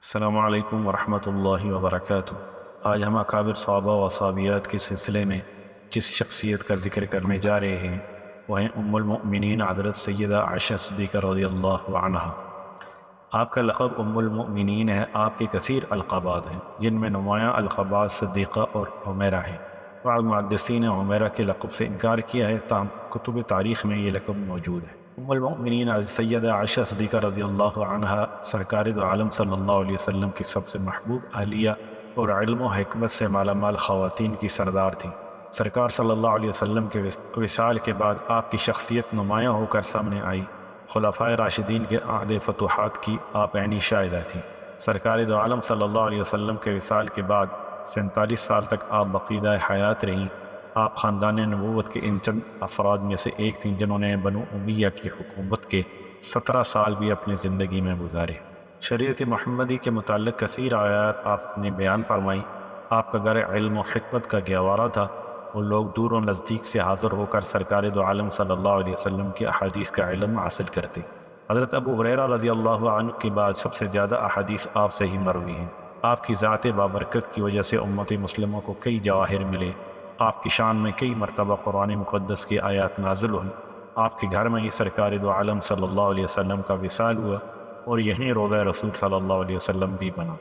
السلام علیکم ورحمۃ اللہ وبرکاتہ۔ آج ہم اکابر صحابہ و صحابیات کے سلسلے میں جس شخصیت کا ذکر کرنے جا رہے ہیں وہ ہیں ام المؤمنین حضرت سیدہ عائشہ صدیقہ رضی اللہ عنہا۔ آپ کا لقب ام المؤمنین ہے۔ آپ کے کثیر القابات ہیں جن میں نمایاں القابات صدیقہ اور حمیرہ ہیں۔ بعض محدثین نے حمیرہ کے لقب سے انکار کیا ہے، تاہم کتب تاریخ میں یہ لقب موجود ہے۔ ام المؤمنین سیدہ عائشہ صدیقہ رضی اللہ عنہا سرکار دو عالم صلی اللہ علیہ وسلم کی سب سے محبوب اہلیہ اور علم و حکمت سے مالا مال خواتین کی سردار تھیں۔ سرکار صلی اللہ علیہ وسلم کے وصال کے بعد آپ کی شخصیت نمایاں ہو کر سامنے آئی۔ خلفائے راشدین کے عہد فتوحات کی آپ عینی شاہدہ تھیں۔ سرکار دو عالم صلی اللہ علیہ وسلم کے وصال کے بعد 47 سال تک آپ بقیدہ حیات رہیں۔ آپ خاندان نبوت کے ان چند افراد میں سے ایک تھیں جنہوں نے بنو امیہ کی حکومت کے 17 سال بھی اپنی زندگی میں گزارے۔ شریعت محمدی کے متعلق کثیر آیات آپ نے بیان فرمائی۔ آپ کا گھر علم و حکمت کا گہوارہ تھا اور لوگ دور و نزدیک سے حاضر ہو کر سرکار دو عالم صلی اللہ علیہ وسلم کی احادیث کا علم حاصل کرتے۔ حضرت ابو ہریرہ رضی اللہ عنہ کے بعد سب سے زیادہ احادیث آپ سے ہی مروی ہیں۔ آپ کی ذات بابرکت کی وجہ سے امت مسلموں کو کئی جواہر ملے۔ آپ کی شان میں کئی مرتبہ قرآن مقدس کی آیات نازل ہوئیں۔ آپ کے گھر میں ہی سرکار دو عالم صلی اللہ علیہ وسلم کا وصال ہوا اور یہیں روضہ رسول صلی اللہ علیہ وسلم بھی بنا۔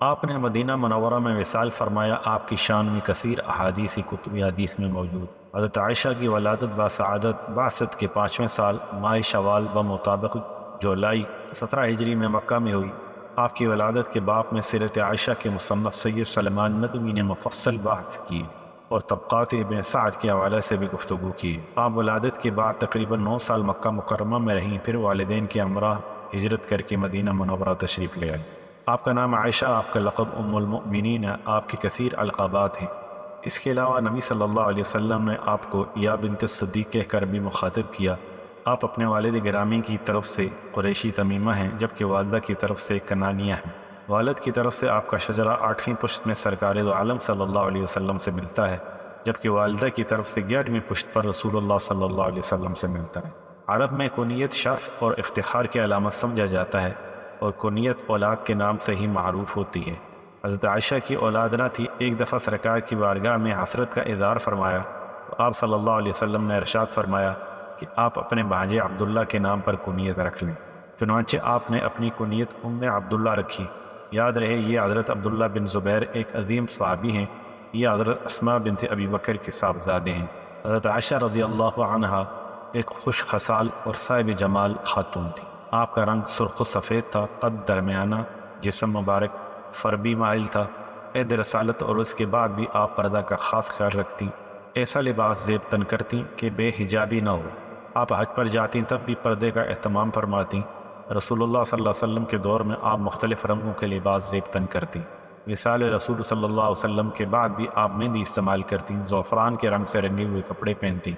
آپ نے مدینہ منورہ میں وصال فرمایا۔ آپ کی شان میں کثیر احادیث کتب حدیث میں موجود۔ حضرت عائشہ کی ولادت بسعادت بعثت کے 5ویں سال ماہ شوال بمطابق جولائی 17 ہجری میں مکہ میں ہوئی۔ آپ کی ولادت کے باب میں سیرت عائشہ کے مصنف سید سلمان ندوی نے مفصل بحث کی اور طبقات ابن سعد کے حوالے سے بھی گفتگو کی۔ آپ ولادت کے بعد تقریباً 9 سال مکہ مکرمہ میں رہیں، پھر والدین کے ہمراہ ہجرت کر کے مدینہ منورہ تشریف لے آئے۔ آپ کا نام عائشہ، آپ کا لقب ام المؤمنین ہے۔ آپ کے کثیر القابات ہیں۔ اس کے علاوہ نبی صلی اللہ علیہ وسلم نے آپ کو یا بنت الصدیق کہہ کر بھی مخاطب کیا۔ آپ اپنے والد گرامی کی طرف سے قریشی تمیمہ ہیں، جبکہ والدہ کی طرف سے کنانیہ ہیں۔ والد کی طرف سے آپ کا شجرہ 8ویں پشت میں سرکار دو عالم صلی اللہ علیہ وسلم سے ملتا ہے، جبکہ والدہ کی طرف سے 11ویں پشت پر رسول اللہ صلی اللہ علیہ وسلم سے ملتا ہے۔ عرب میں کنیت شرف اور افتخار کی علامت سمجھا جاتا ہے اور کنیت اولاد کے نام سے ہی معروف ہوتی ہے۔ حضرت عائشہ کی اولاد نہ تھی۔ ایک دفعہ سرکار کی بارگاہ میں حسرت کا اظہار فرمایا تو آپ صلی اللہ علیہ وسلم نے ارشاد فرمایا کہ آپ اپنے بھانجے عبداللہ کے نام پر کنیت رکھ لیں۔ چنانچہ آپ نے اپنی کنیت ام عبداللہ رکھی۔ یاد رہے یہ حضرت عبداللہ بن زبیر ایک عظیم صحابی ہیں۔ یہ حضرت اسماء بنت ابی بکر کے صاحبزادے ہیں۔ حضرت عائشہ رضی اللہ عنہا ایک خوش خصال اور صاحب جمال خاتون تھی۔ آپ کا رنگ سرخ و سفید تھا، قد درمیانہ، جسم مبارک فربی مائل تھا۔ عہد رسالت اور اس کے بعد بھی آپ پردہ کا خاص خیال رکھتی۔ ایسا لباس زیب تن کرتی کہ بے حجابی نہ ہو۔ آپ حج پر جاتی تب بھی پردے کا اہتمام فرماتی۔ رسول اللہ صلی اللہ علیہ وسلم کے دور میں آپ مختلف رنگوں کے لباس زیب تن کرتی۔ وصال رسول صلی اللہ علیہ وسلم کے بعد بھی آپ مہندی استعمال کرتی، زعفران کے رنگ سے رنگے ہوئے کپڑے پہنتی،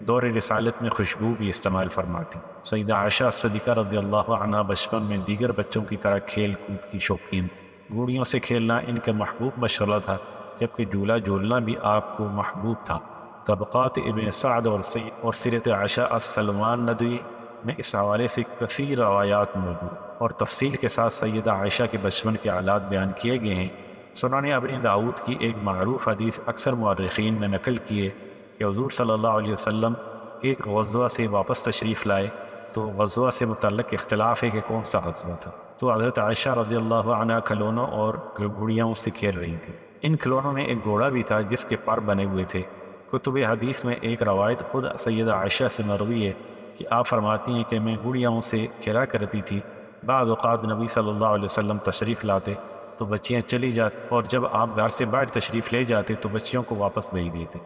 دور رسالت میں خوشبو بھی استعمال فرماتی۔ سیدہ عائشہ صدیقہ رضی اللہ عنہا بچپن میں دیگر بچوں کی طرح کھیل کود کی شوقین۔ گوڑیوں سے کھیلنا ان کا محبوب مشغلہ تھا، جبکہ جھولا جھولنا بھی آپ کو محبوب تھا۔ طبقات ابن سعد اور سیرت عائشہ سلمان ندوی میں اس حوالے سے کثیر روایات موجود اور تفصیل کے ساتھ سیدہ عائشہ کے بچپن کے حالات بیان کیے گئے ہیں۔ سنن ابن داؤد کی ایک معروف حدیث اکثر مورخین نے نقل کی ہے کہ حضور صلی اللہ علیہ وسلم ایک غزوہ سے واپس تشریف لائے تو غزوہ سے متعلق اختلاف ہے کہ کون سا غزوہ تھا، تو حضرت عائشہ رضی اللہ عنہا کھلونوں اور گھوڑیوں سے کھیل رہی تھی۔ ان کھلونوں میں ایک گھوڑا بھی تھا جس کے پر بنے ہوئے تھے۔ کتب حدیث میں ایک روایت خود سیدہ عائشہ سے مروی ہے کہ آپ فرماتی ہیں کہ میں گھوڑیوں سے کھیلا کرتی تھی۔ بعض اوقات نبی صلی اللہ علیہ وسلم تشریف لاتے تو بچیاں چلی جاتی اور جب آپ گھر سے باہر تشریف لے جاتے تو بچیوں کو واپس بھیج دیتے۔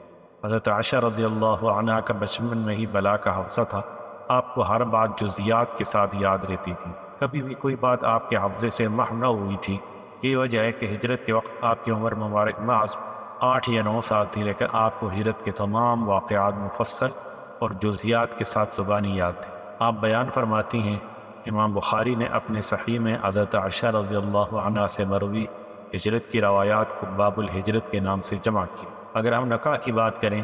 حضرت عائشہ رضی اللہ عنہا کا بچپن میں ہی بلا کا حافظہ تھا۔ آپ کو ہر بات جزیات کے ساتھ یاد رہتی تھی، کبھی بھی کوئی بات آپ کے حافظے سے محو نہ ہوئی تھی۔ یہ وجہ ہے کہ ہجرت کے وقت آپ کی عمر مبارک محض 8 یا 9 سال تھی، لیکن آپ کو ہجرت کے تمام واقعات مفصل اور جزیات کے ساتھ زبانی یاد تھے۔ آپ بیان فرماتی ہیں، امام بخاری نے اپنے صحیح میں حضرت عائشہ رضی اللہ عنہا سے مروی ہجرت کی روایات کو باب الہجرت کے نام سے جمع کی۔ اگر ہم نکاح کی بات کریں،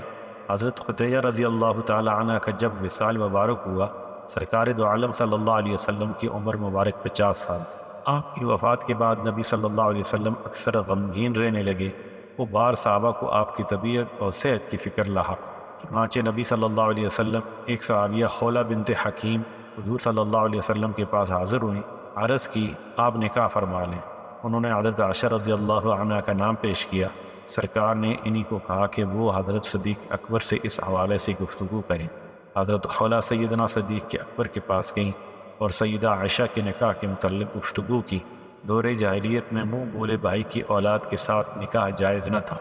حضرت خدیجہ رضی اللہ تعالی عنہ کا جب وصال مبارک ہوا، سرکار دو عالم صلی اللہ علیہ وسلم کی عمر مبارک 50 سال تھی۔ آپ کی وفات کے بعد نبی صلی اللہ علیہ وسلم اکثر غمگین رہنے لگے۔ وہ بار صحابہ کو آپ کی طبیعت اور صحت کی فکر لاحق۔ چنانچہ نبی صلی اللہ علیہ وسلم ایک صحابیہ خولہ بنت حکیم حضور صلی اللہ علیہ وسلم کے پاس حاضر ہوئیں، عرض کی آپ نکاح فرما لیں۔ انہوں نے حضرت عائشہ رضی اللہ عنہ کا نام پیش کیا۔ سرکار نے انہی کو کہا کہ وہ حضرت صدیق اکبر سے اس حوالے سے گفتگو کریں۔ حضرت خولہ سیدنا صدیق کے اکبر کے پاس گئیں اور سیدہ عائشہ کے نکاح کے متعلق گفتگو کی۔ دور جاہلیت میں منہ بولے بھائی کی اولاد کے ساتھ نکاح جائز نہ تھا۔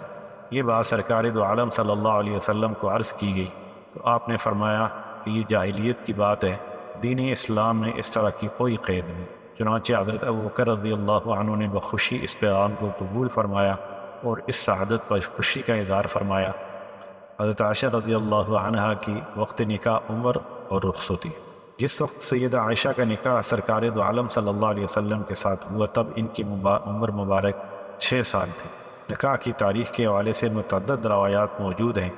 یہ بات سرکار دو عالم صلی اللہ علیہ وسلم کو عرض کی گئی تو آپ نے فرمایا کہ یہ جاہلیت کی بات ہے، دین اسلام میں اس طرح کی کوئی قید نہیں۔ چنانچہ حضرت ابوبکر رضی اللہ عنہ نے بخوشی اس پیغام کو قبول فرمایا اور اس سعادت پر خوشی کا اظہار فرمایا۔ حضرت عائشہ رضی اللہ عنہ کی وقت نکاح عمر اور رخصتی۔ جس وقت سیدہ عائشہ کا نکاح سرکار دو عالم صلی اللہ علیہ وسلم کے ساتھ ہوا تب ان کی عمر مبارک 6 سال تھی۔ نکاح کی تاریخ کے حوالے سے متعدد روایات موجود ہیں۔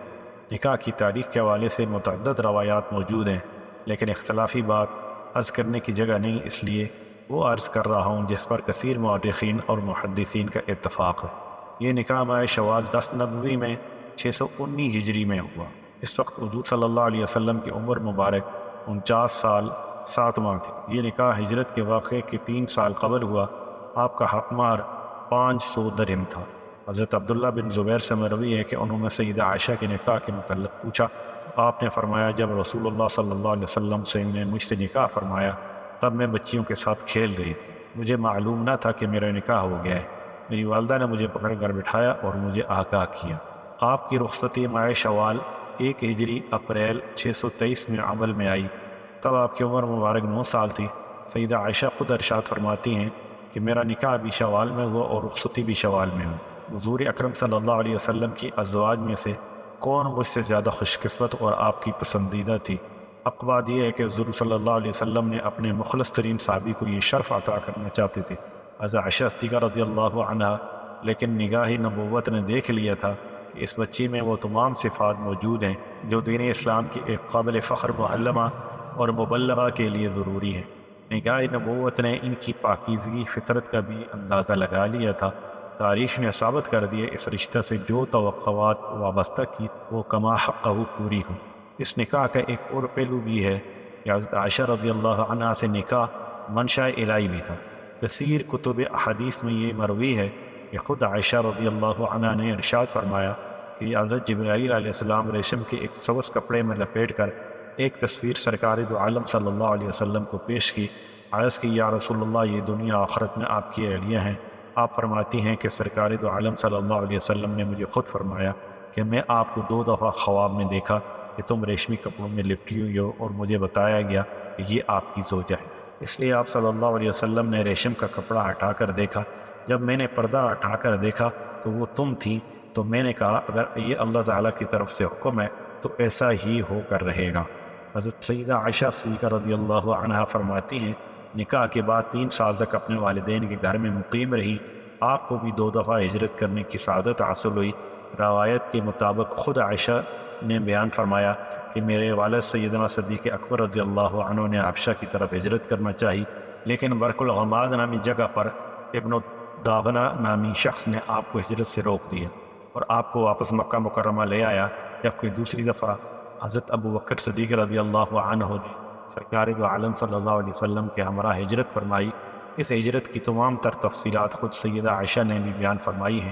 نکاح کی تاریخ کے حوالے سے متعدد روایات موجود ہیں، لیکن اختلافی بات عرض کرنے کی جگہ نہیں، اس لیے وہ عرض کر رہا ہوں جس پر کثیر مؤرخین اور محدثین کا اتفاق ہے۔ یہ نکاح ماہ شوال 10 نبوی میں 619 ہجری میں ہوا۔ اس وقت حضور صلی اللہ علیہ وسلم کی عمر مبارک 49 سال 7 ماہ تھی۔ یہ نکاح ہجرت کے واقعے کے 3 سال قبل ہوا۔ آپ کا حق مہر 500 درہم تھا۔ حضرت عبداللہ بن زبیر سے مروی ہے کہ انہوں نے سیدہ عائشہ کے نکاح کے متعلق پوچھا۔ آپ نے فرمایا جب رسول اللہ صلی اللہ علیہ وسلم نے مجھ سے نکاح فرمایا تب میں بچیوں کے ساتھ کھیل رہی تھی، مجھے معلوم نہ تھا کہ میرا نکاح ہو گیا ہے۔ میری والدہ نے مجھے پکڑ کر بٹھایا اور مجھے آگاہ کیا۔ آپ کی رخصتی ماہ شوال 1 ہجری اپریل 623 میں عمل میں آئی۔ تب آپ کی عمر مبارک 9 سال تھی۔ سیدہ عائشہ خود ارشاد فرماتی ہیں کہ میرا نکاح بھی شوال میں ہوا اور رخصتی بھی شوال میں ہوئی۔ حضور اکرم صلی اللہ علیہ وسلم کی ازواج میں سے کون مجھ سے زیادہ خوش قسمت اور آپ کی پسندیدہ تھی؟ حق بات یہ ہے کہ حضور صلی اللہ علیہ وسلم نے اپنے مخلص ترین صحابی کو یہ شرف عطا کرنا چاہتے تھے، حضرت عائشہ صدیقہ رضی اللہ عنہ، لیکن نگاہ نبوت نے دیکھ لیا تھا کہ اس بچی میں وہ تمام صفات موجود ہیں جو دین اسلام کی ایک قابل فخر معلمہ اور مبلغہ کے لیے ضروری ہے۔ نگاہ نبوت نے ان کی پاکیزگی فطرت کا بھی اندازہ لگا لیا تھا۔ تاریخ نے ثابت کر دیا اس رشتہ سے جو توقعات وابستہ کی وہ کما حقہ پوری ہوں۔ اس نکاح کا ایک اور پہلو بھی ہے کہ حضرت عائشہ رضی اللہ عنہ سے نکاح منشاء الہی بھی تھا۔ کثیر کتب احادیث میں یہ مروی ہے کہ خود عائشہ رضی اللہ عنہ نے ارشاد فرمایا کہ حضرت جبرائیل علیہ السلام ریشم کے ایک سبز کپڑے میں لپیٹ کر ایک تصویر سرکار دو عالم صلی اللہ علیہ وسلم کو پیش کی، عرض کی یا رسول اللہ یہ دنیا آخرت میں آپ کی اہلیہ ہیں۔ آپ فرماتی ہیں کہ سرکار دو عالم صلی اللہ علیہ وسلم نے مجھے خود فرمایا کہ میں آپ کو 2 دفعہ خواب میں دیکھا کہ تم ریشمی کپڑوں میں لپٹی ہوئی ہو اور مجھے بتایا گیا کہ یہ آپ کی زوجہ ہے۔ اس لیے آپ صلی اللہ علیہ وسلم نے ریشم کا کپڑا ہٹا کر دیکھا۔ جب میں نے پردہ ہٹا کر دیکھا تو وہ تم تھیں، تو میں نے کہا اگر یہ اللہ تعالیٰ کی طرف سے حکم ہے تو ایسا ہی ہو کر رہے گا۔ حضرت سیدہ عائشہ صدیقہ رضی اللہ عنہا فرماتی ہیں نکاح کے بعد 3 سال تک اپنے والدین کے گھر میں مقیم رہی۔ آپ کو بھی 2 دفعہ ہجرت کرنے کی سعادت حاصل ہوئی۔ روایت کے مطابق خود عائشہ نے بیان فرمایا کہ میرے والد سیدنا صدیق اکبر رضی اللہ عنہ نے حبشہ کی طرف ہجرت کرنا چاہی، لیکن برق الغماد نامی جگہ پر ابن داغنہ نامی شخص نے آپ کو ہجرت سے روک دیا اور آپ کو واپس مکہ مکرمہ لے آیا، جبکہ دوسری دفعہ حضرت ابوبکر صدیق رضی اللہ عنہ نے سرکار دو عالم صلی اللہ علیہ وسلم کے ہمراہ ہجرت فرمائی۔ اس ہجرت کی تمام تر تفصیلات خود سیدہ عائشہ نے بھی بیان فرمائی ہیں۔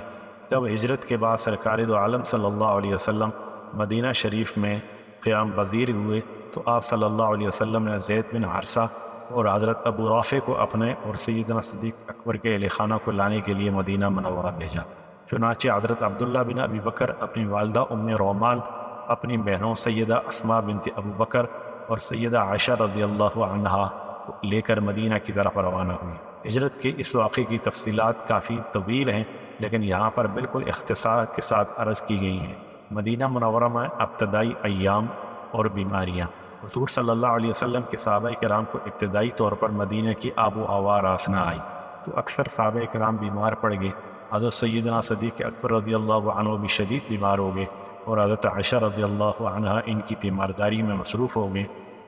جب ہجرت کے بعد سرکار دو عالم صلی اللہ علیہ وسلم مدینہ شریف میں قیام پذیر ہوئے تو آپ صلی اللہ علیہ وسلم نے زید بن حارثہ اور حضرت ابو رافع کو اپنے اور سیدنا صدیق اکبر کے اہل خانہ کو لانے کے لیے مدینہ منورہ بھیجا۔ چنانچہ حضرت عبداللہ بن ابی بکر اپنی والدہ ام رومان، اپنی بہنوں سیدہ اسماء بنت ابو بکر اور سیدہ عائشہ رضی اللہ عنہا کو لے کر مدینہ کی طرف روانہ ہوئی۔ ہجرت کے اس واقعے کی تفصیلات کافی طویل ہیں، لیکن یہاں پر بالکل اختصار کے ساتھ عرض کی گئی ہیں۔ مدینہ منورہ میں ابتدائی ایام اور بیماریاں۔ حضور صلی اللہ علیہ وسلم کے صحابہ کرام کو ابتدائی طور پر مدینہ کی آب و ہوا راس نہ آئی تو اکثر صحابہ کرام بیمار پڑ گئے۔ حضرت سیدنا صدیق اکبر رضی اللہ عنہ بھی شدید بیمار ہو گئے اور حضرت عائشہ رضی اللہ عنہ ان کی تیمارداری میں مصروف ہو گئے۔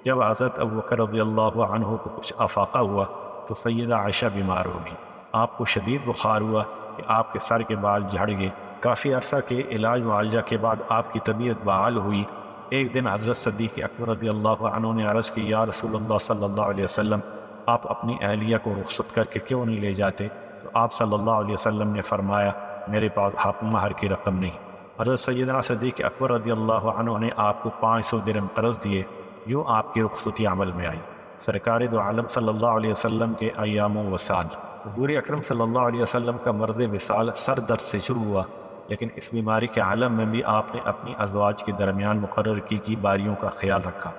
جب حضرت ابوبکر رضی اللہ عنہ کو کچھ افاقہ ہوا تو سیدہ عائشہ بیمار ہو گئی۔ آپ کو شدید بخار ہوا کہ آپ کے سر کے بال جھڑ گئے۔ کافی عرصہ کے علاج معالجہ کے بعد آپ کی طبیعت بحال ہوئی۔ ایک دن حضرت صدیق اکبر رضی اللہ عنہ نے عرض کی، یا رسول اللہ صلی اللہ علیہ وسلم، آپ اپنی اہلیہ کو رخصت کر کے کیوں نہیں لے جاتے؟ تو آپ صلی اللہ علیہ وسلم نے فرمایا، میرے پاس مہر کی رقم نہیں۔ حضرت سیدنا صدیق اکبر رضی اللہ عنہ نے آپ کو 500 درہم قرض دیے، یوں آپ کی رخصتی عمل میں آئی۔ سرکار دو عالم صلی اللہ علیہ وسلم کے ایام و وصال۔ حضور اکرم صلی اللہ علیہ وسلم کا مرض وصال سر درد سے شروع ہوا، لیکن اس بیماری کے عالم میں بھی آپ نے اپنی ازواج کے درمیان مقرر کی باریوں کا خیال رکھا،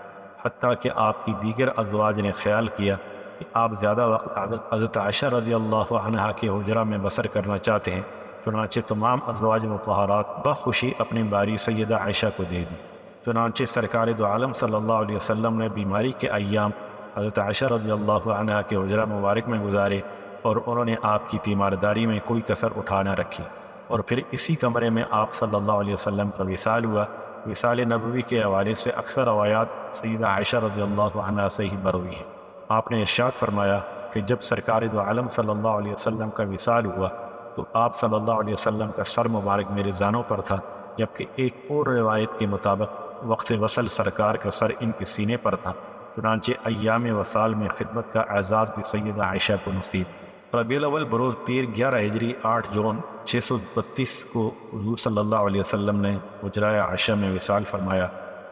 حتیٰ کہ آپ کی دیگر ازواج نے خیال کیا کہ آپ زیادہ وقت حضرت عائشہ رضی اللہ عنہا کے حجرہ میں بسر کرنا چاہتے ہیں، چنانچہ تمام ازواج مطہرات بخوشی اپنی باری سیدہ عائشہ کو دے دی۔ چنانچہ سرکار دو عالم صلی اللہ علیہ وسلم نے بیماری کے ایام حضرت عائشہ رضی اللہ عنہا کے حجرہ مبارک میں گزارے، اور انہوں نے آپ کی تیمارداری میں کوئی کسر اٹھا نہ رکھی، اور پھر اسی کمرے میں آپ صلی اللہ علیہ وسلم کا وصال ہوا۔ وصال نبوی کے حوالے سے اکثر روایات سیدہ عائشہ رضی اللہ عنہا سے ہی مروی ہیں۔ آپ نے ارشاد فرمایا کہ جب سرکار دو عالم صلی اللہ علیہ وسلم کا وصال ہوا تو آپ صلی اللہ علیہ وسلم کا سر مبارک میرے زانوں پر تھا، جبکہ ایک اور روایت کے مطابق وقت وصل سرکار کا سر ان کے سینے پر تھا۔ چنانچہ ایام وصال میں خدمت کا اعزاز بھی سیدہ عائشہ کو نصیب۔ ربیع الاول بروز پیر 11 ہجری 8 جون 632 کو حضور صلی اللہ علیہ وسلم نے حجرہ عائشہ میں وصال فرمایا۔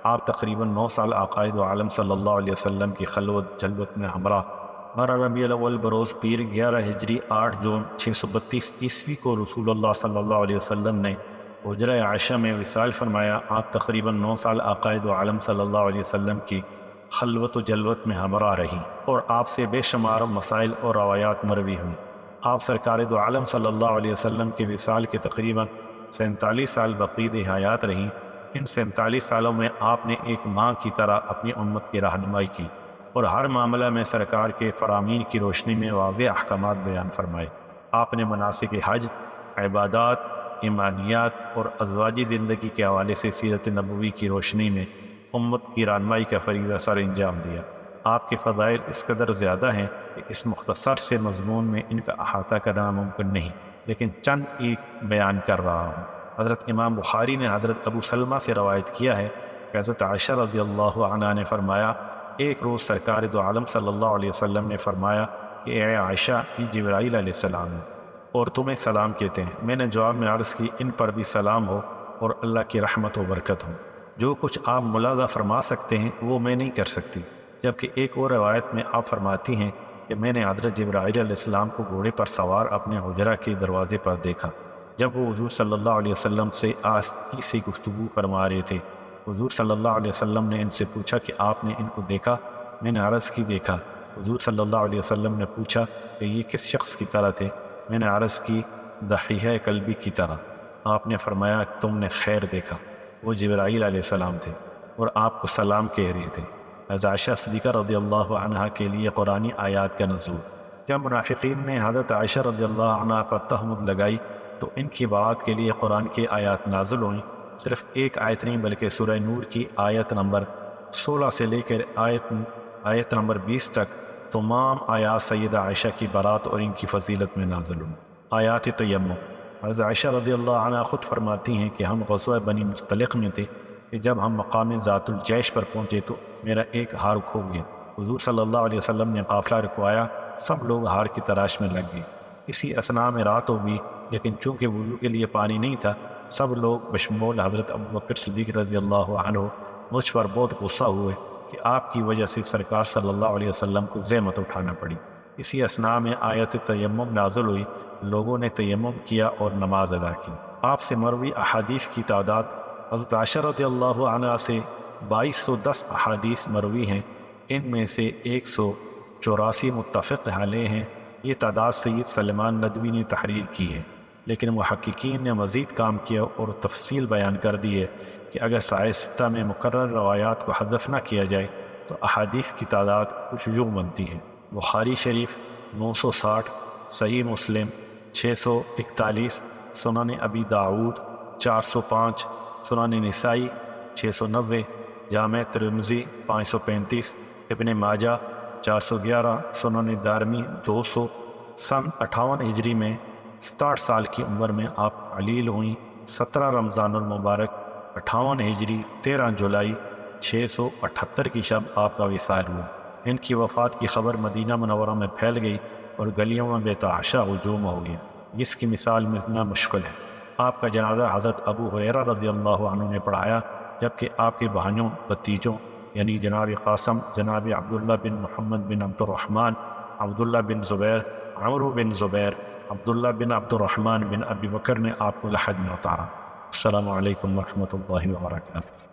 آپ تقریباً 9 سال آقائے دو عالم صلی اللہ علیہ وسلم کی خلوت جلوت میں ہمراہ۔ 12 ربیع الاول بروز پیر 11 ہجری 8 جون 632 عیسوی کو رسول اللہ صلی اللہ علیہ وسلم نے حجرہ عائشہ میں وصال فرمایا۔ آپ تقریباً 9 سال آقائے دو عالم صلی اللہ علیہ وسلم کی خلوت و جلوت میں ہمراہ رہی، اور آپ سے بے شمار مسائل اور روایات مروی ہوئیں۔ آپ سرکار دو عالم صلی اللہ علیہ وسلم کے وصال کے تقریباً 47 سال بقید حیات رہیں۔ ان 47 سالوں میں آپ نے ایک ماں کی طرح اپنی امت کی رہنمائی کی، اور ہر معاملہ میں سرکار کے فرامین کی روشنی میں واضح احکامات بیان فرمائے۔ آپ نے مناسک حج، عبادات، ایمانیات اور ازواجی زندگی کے حوالے سے سیرت نبوی کی روشنی میں امت کی رہنمائی کا فریضہ سر انجام دیا۔ آپ کے فضائل اس قدر زیادہ ہیں کہ اس مختصر سے مضمون میں ان کا احاطہ کرنا ممکن نہیں، لیکن چند ایک بیان کر رہا ہوں۔ حضرت امام بخاری نے حضرت ابو سلمہ سے روایت کیا ہے کہ حضرت عائشہ رضی اللہ عنہا نے فرمایا، ایک روز سرکار دو عالم صلی اللہ علیہ وسلم نے فرمایا کہ اے عائشہ، یہ جبرائیل علیہ السلام ہے اور تمہیں سلام کہتے ہیں۔ میں نے جواب میں عرض کی، ان پر بھی سلام ہو اور اللہ کی رحمت و برکت ہو۔ جو کچھ آپ ملاحظہ فرما سکتے ہیں وہ میں نہیں کر سکتی۔ جبکہ ایک اور روایت میں آپ فرماتی ہیں کہ میں نے حضرت جبرائیل علیہ السلام کو گھوڑے پر سوار اپنے حجرہ کے دروازے پر دیکھا، جب وہ حضور صلی اللہ علیہ وسلم سے آہستگی سے گفتگو فرما رہے تھے۔ حضور صلی اللہ علیہ وسلم نے ان سے پوچھا کہ آپ نے ان کو دیکھا؟ میں نے عرض کی، دیکھا۔ حضور صلی اللہ علیہ وسلم نے پوچھا کہ یہ کس شخص کی طرح تھے؟ میں نے عرض کی، دحیحہ کلبی کی طرح۔ آپ نے فرمایا، تم نے خیر دیکھا۔ وہ جبرائیل علیہ السلام تھے اور آپ کو سلام کہہ رہے تھے۔ حضرت عائشہ صدیقہ رضی اللہ عنہا کے لیے قرآنی آیات کا نزول۔ جب منافقین نے حضرت عائشہ رضی اللہ عنہا پر تہمت لگائی تو ان کی برات کے لیے قرآن کی آیات نازل ہوئیں۔ صرف ایک آیت نہیں بلکہ سورہ نور کی آیت نمبر 16 سے لے کر آیت نمبر 20 تک تمام آیات سیدہ عائشہ کی برات اور ان کی فضیلت میں نازل ہوئیں۔ آیات تیمم۔ حضرت عائشہ رضی اللہ عنہ خود فرماتی ہیں کہ ہم غزوہ بنی مصطلق میں تھے کہ جب ہم مقام ذات الجیش پر پہنچے تو میرا ایک ہار کھو گیا۔ حضور صلی اللہ علیہ وسلم نے قافلہ رکوایا، سب لوگ ہار کی تلاش میں لگ گئے۔ اسی اثناء میں رات ہو گئی، لیکن چونکہ وضو کے لیے پانی نہیں تھا، سب لوگ بشمول حضرت ابوبکر صدیق رضی اللہ عنہ مجھ پر بہت غصہ ہوئے کہ آپ کی وجہ سے سرکار صلی اللہ علیہ وسلم کو زحمت اٹھانا پڑی۔ اسی اثناء میں آیت تیمم نازل ہوئی، لوگوں نے تیمم کیا اور نماز ادا کی۔ آپ سے مروی احادیث کی تعداد حضرت عائشہ رضی اللہ عنہ سے 2210 احادیث مروی ہیں، ان میں سے 184 متفق علیہ ہیں۔ یہ تعداد سید سلیمان ندوی نے تحریر کی ہے، لیکن محققین نے مزید کام کیا اور تفصیل بیان کر دی ہے کہ اگر سائے ستہ میں مقرر روایات کو حذف نہ کیا جائے تو احادیث کی تعداد کچھ یوں بنتی ہے: بخاری شریف 960، صحیح مسلم 641، سنن ابی داؤد 405، سنن نسائی 690، جامع ترمذی 535، ابن ماجہ 411 سنن دارمی 200 سن 58 ہجری میں 67 سال کی عمر میں آپ علیل ہوئیں۔ 17 رمضان المبارک 58 ہجری 13 جولائی 678 کی شب آپ کا وصال ہوا۔ ان کی وفات کی خبر مدینہ منورہ میں پھیل گئی اور گلیوں میں بے تحاشا ہجوم ہو گیا، جس کی مثال ملنا مشکل ہے۔ آپ کا جنازہ حضرت ابو ہریرہ رضی اللہ عنہ نے پڑھایا، جبکہ آپ کے بھائیوں بھتیجوں یعنی جناب قاسم، جناب عبداللہ بن محمد بن عبد الرحمن، عبداللہ بن زبیر، عمرو بن زبیر، عبداللہ بن عبد الرحمن بن ابی بکر نے آپ کو لحد میں اتارا۔ السلام علیکم ورحمۃ اللہ وبرکاتہ۔